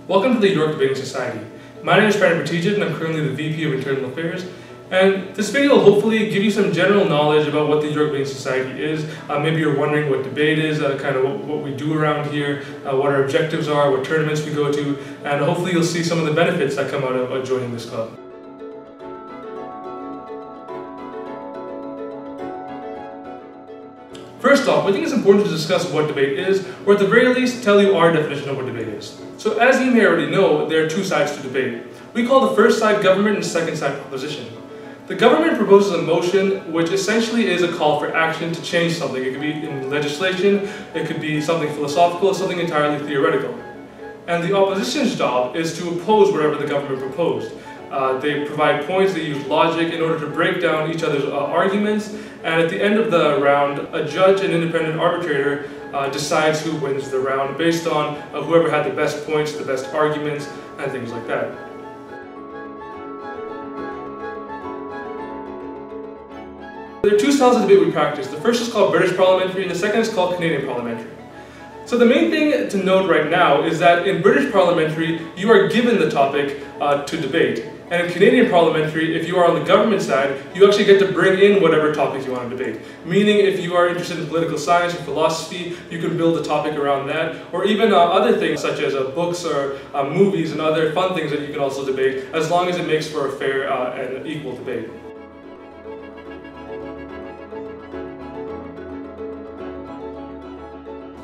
Welcome to the York Debating Society. My name is Pranay Pratijit and I'm currently the VP of Internal Affairs. And this video will hopefully give you some general knowledge about what the York Debating Society is. Maybe you're wondering what debate is, kind of what we do around here, what our objectives are, what tournaments we go to, and hopefully you'll see some of the benefits that come out of joining this club. First off, I think it's important to discuss what debate is, or at the very least tell you our definition of what debate is. So as you may already know, there are two sides to debate. We call the first side government and the second side opposition. The government proposes a motion which essentially is a call for action to change something. It could be in legislation, it could be something philosophical, something entirely theoretical. And the opposition's job is to oppose whatever the government proposed. They provide points, they use logic in order to break down each other's arguments, and at the end of the round, a judge and independent arbitrator decides who wins the round based on whoever had the best points, the best arguments, and things like that. There are two styles of debate we practice. The first is called British parliamentary, and the second is called Canadian parliamentary. So the main thing to note right now is that in British parliamentary, you are given the topic to debate. And in Canadian parliamentary, if you are on the government side, you actually get to bring in whatever topics you want to debate. Meaning if you are interested in political science or philosophy, you can build a topic around that. Or even other things such as books or movies and other fun things that you can also debate, as long as it makes for a fair and equal debate.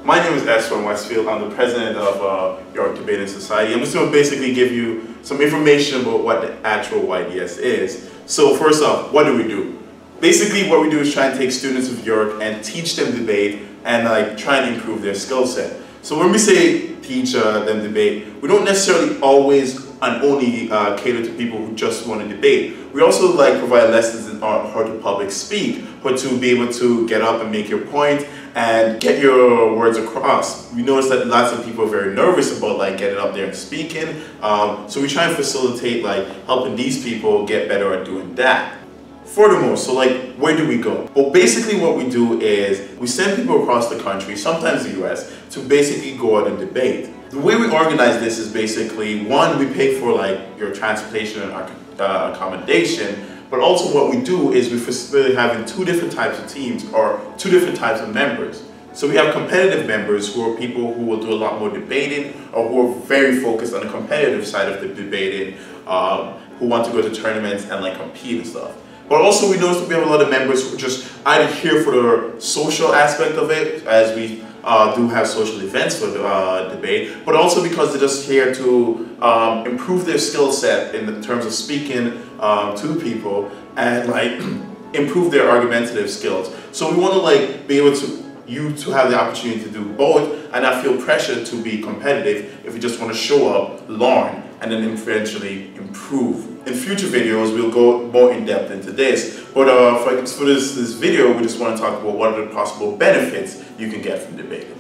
My name is Eswan Westfield. I'm the president of York Debating Society. I'm just going to basically give you some information about what the actual YDS is. So first off, what do? Basically what we do is try and take students of York and teach them debate and try and improve their skill set. So when we say teach them debate, we don't necessarily always and only cater to people who just want to debate. We also provide lessons in how to public speak, how to be able to get up and make your point and get your words across. We notice that lots of people are very nervous about getting up there and speaking. So we try and facilitate helping these people get better at doing that. Furthermore, so where do we go? Well, basically what we do is we send people across the country, sometimes the US, to basically go out and debate. The way we organize this is basically, one, we pay for your transportation and accommodation, but also what we do is we facilitate having two different types of teams or two different types of members. So we have competitive members who are people who will do a lot more debating or who are very focused on the competitive side of the debating, who want to go to tournaments and compete and stuff. But also we notice that we have a lot of members who are just either here for the social aspect of it, as we do have social events for the debate, but also because they're just here to improve their skill set in terms of speaking to people and improve their argumentative skills. So we want to be able to have the opportunity to do both and not feel pressure to be competitive if you just want to show up, learn, and then eventually improve. In future videos, we'll go more in depth into this, but for this video, we just want to talk about what are the possible benefits you can get from debating.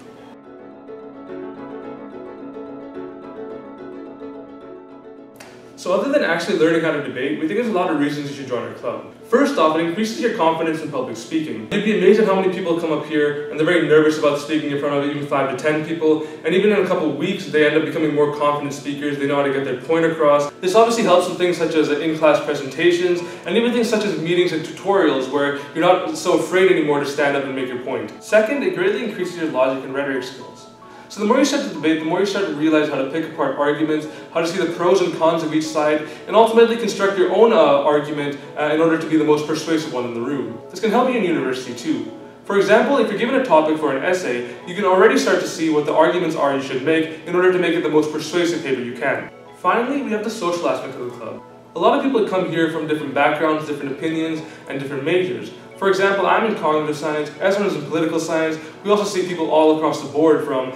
So other than actually learning how to debate, we think there's a lot of reasons you should join our club. First off, it increases your confidence in public speaking. You'd be amazed at how many people come up here and they're very nervous about speaking in front of even 5 to 10 people, and even in a couple of weeks they end up becoming more confident speakers, they know how to get their point across. This obviously helps with things such as in-class presentations, and even things such as meetings and tutorials where you're not so afraid anymore to stand up and make your point. Second, it greatly increases your logic and rhetoric skills. So the more you start to debate, the more you start to realize how to pick apart arguments, how to see the pros and cons of each side, and ultimately construct your own argument in order to be the most persuasive one in the room. This can help you in university too. For example, if you're given a topic for an essay, you can already start to see what the arguments are you should make in order to make it the most persuasive paper you can. Finally, we have the social aspect of the club. A lot of people come here from different backgrounds, different opinions, and different majors. For example, I'm in cognitive science, Eswan is in political science. We also see people all across the board from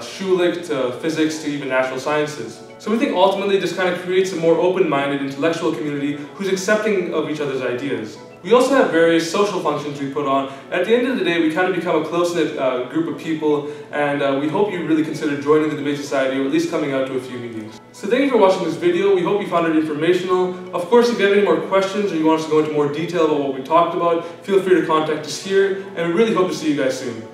Schulich to physics to even natural sciences. So we think ultimately this kind of creates a more open-minded intellectual community who's accepting of each other's ideas. We also have various social functions we put on. At the end of the day, we kind of become a close-knit group of people, and we hope you really consider joining the Debate Society or at least coming out to a few meetings. So thank you for watching this video. We hope you found it informational. Of course, if you have any more questions or you want us to go into more detail about what we talked about, feel free to contact us here, and we really hope to see you guys soon.